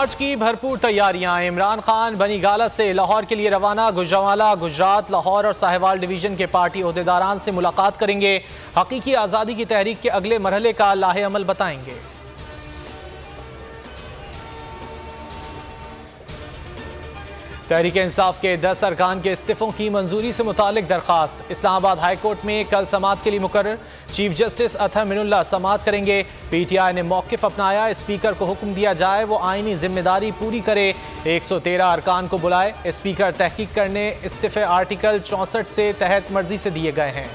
मार्च की भरपूर तैयारियां। इमरान खान बनीगाला से लाहौर के लिए रवाना। गुजरांवाला, गुजरात, लाहौर और साहिवाल डिवीजन के पार्टी ओहदेदारान से मुलाकात करेंगे। हकीकी आज़ादी की तहरीक के अगले मरहले का लाहे अमल बताएंगे। तहरीक इंसाफ के 10 अरकान के इस्तीफों की मंजूरी से मुतालिक दरखास्त। इस्लामाबाद हाई कोर्ट में कल समाअत के लिए मुकर्रर। चीफ जस्टिस अतहर मिनुल्लाह समाअत करेंगे। पीटीआई ने मौक़िफ़ अपनाया। स्पीकर को हुक्म दिया जाए वो आईनी जिम्मेदारी पूरी करे। 113 अरकान को बुलाए। स्पीकर तहकीक करने। इस्तीफ़े आर्टिकल 64 से तहत मर्जी से दिए गए हैं।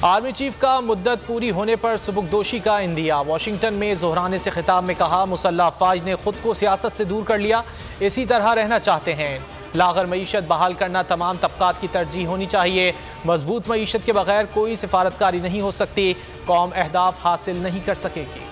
आर्मी चीफ का मुद्दत पूरी होने पर सुबुकदोशी का इंदिया। वाशिंगटन में ज़ोहराने से खिताब में कहा, मुसल्लह अफ़वाज ने खुद को सियासत से दूर कर लिया, इसी तरह रहना चाहते हैं। लागर मईशत बहाल करना तमाम तबकात की तरजीह होनी चाहिए। मजबूत मईशत के बगैर कोई सिफारतकारी नहीं हो सकती। कौम अहदाफ हासिल नहीं कर सकेगी।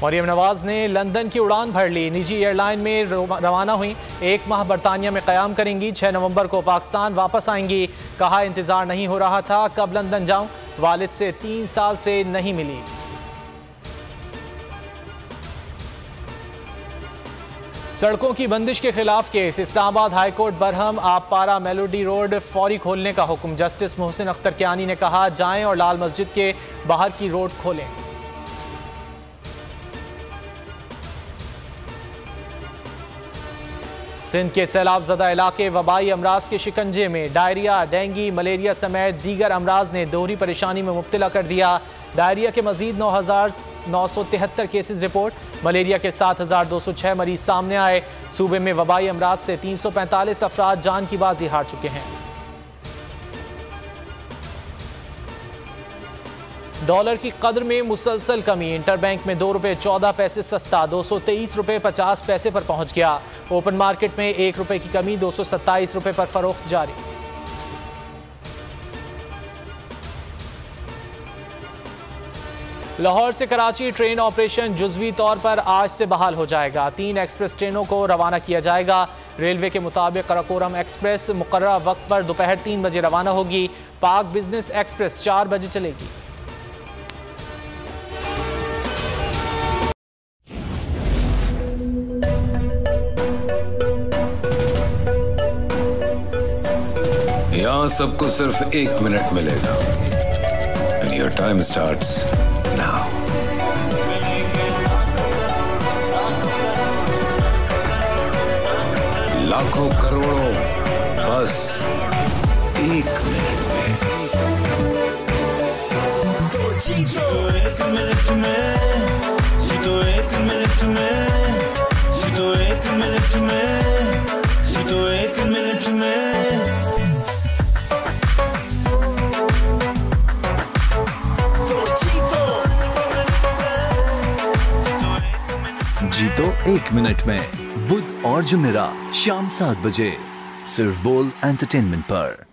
मरियम नवाज ने लंदन की उड़ान भर ली। निजी एयरलाइन में रवाना हुई। 1 माह बरतानिया में क़याम करेंगी। 6 नवंबर को पाकिस्तान वापस आएंगी। कहा, इंतज़ार नहीं हो रहा था, कब लंदन जाऊं, वालिद से 3 साल से नहीं मिली। सड़कों की बंदिश के खिलाफ case. Islamabad high court Barham आपपारा melody road फौरी खोलने का हुक्म। जस्टिस मोहसिन अख्तर कियानी ने कहा, जाएं और लाल मस्जिद के बाहर की रोड खोलें। सिंध के सैलाब ज़दा इलाके वबाई अमराज के शिकंजे में। डायरिया, डेंगी, मलेरिया समेत दीगर अमराज ने दोहरी परेशानी में मुब्तला कर दिया। डायरिया के मजीद 9,973 केसेस रिपोर्ट। मलेरिया के 7,206 मरीज सामने आए। सूबे में वबाई अमराज से 345 अफराद जान की बाजी हार चुके हैं। डॉलर की कदर में मुसलसल कमी। इंटरबैंक में 2 रुपये 14 पैसे सस्ता 223 रुपये 50 पैसे पर पहुंच गया। ओपन मार्केट में 1 रुपये की कमी 227 रुपये पर फरोख्त जारी। लाहौर से कराची ट्रेन ऑपरेशन जुज़वी तौर पर आज से बहाल हो जाएगा। 3 एक्सप्रेस ट्रेनों को रवाना किया जाएगा। रेलवे के मुताबिक कराकोरम एक्सप्रेस मुकर्ररा वक्त पर दोपहर 3 बजे रवाना होगी। पाक बिजनेस एक्सप्रेस 4 बजे चलेगी। यहाँ सबको सिर्फ 1 मिनट मिलेगा। And your time starts now. लाखों करोड़ों बस 1 मिनट में। जीतो 1 मिनट में, जीतो 1 मिनट में, जीतो 1 मिनट में, जीतो 1 मिनट में। जीतो 1 मिनट में बुध और जुमेरात शाम 7 बजे सिर्फ बोल एंटरटेनमेंट पर।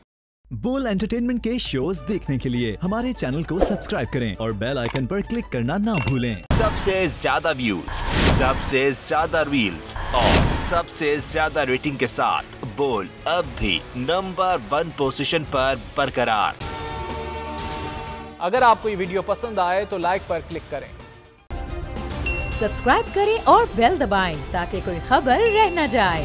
बोल एंटरटेनमेंट के शोज देखने के लिए हमारे चैनल को सब्सक्राइब करें और बेल आइकन पर क्लिक करना ना भूलें। सबसे ज्यादा व्यूज, सबसे ज्यादा रील्स और सबसे ज्यादा रेटिंग के साथ बोल अब भी नंबर 1 पोजीशन पर बरकरार। अगर आपको ये वीडियो पसंद आए तो लाइक पर क्लिक करें, सब्सक्राइब करें और बेल दबाएं ताकि कोई खबर रह न जाए।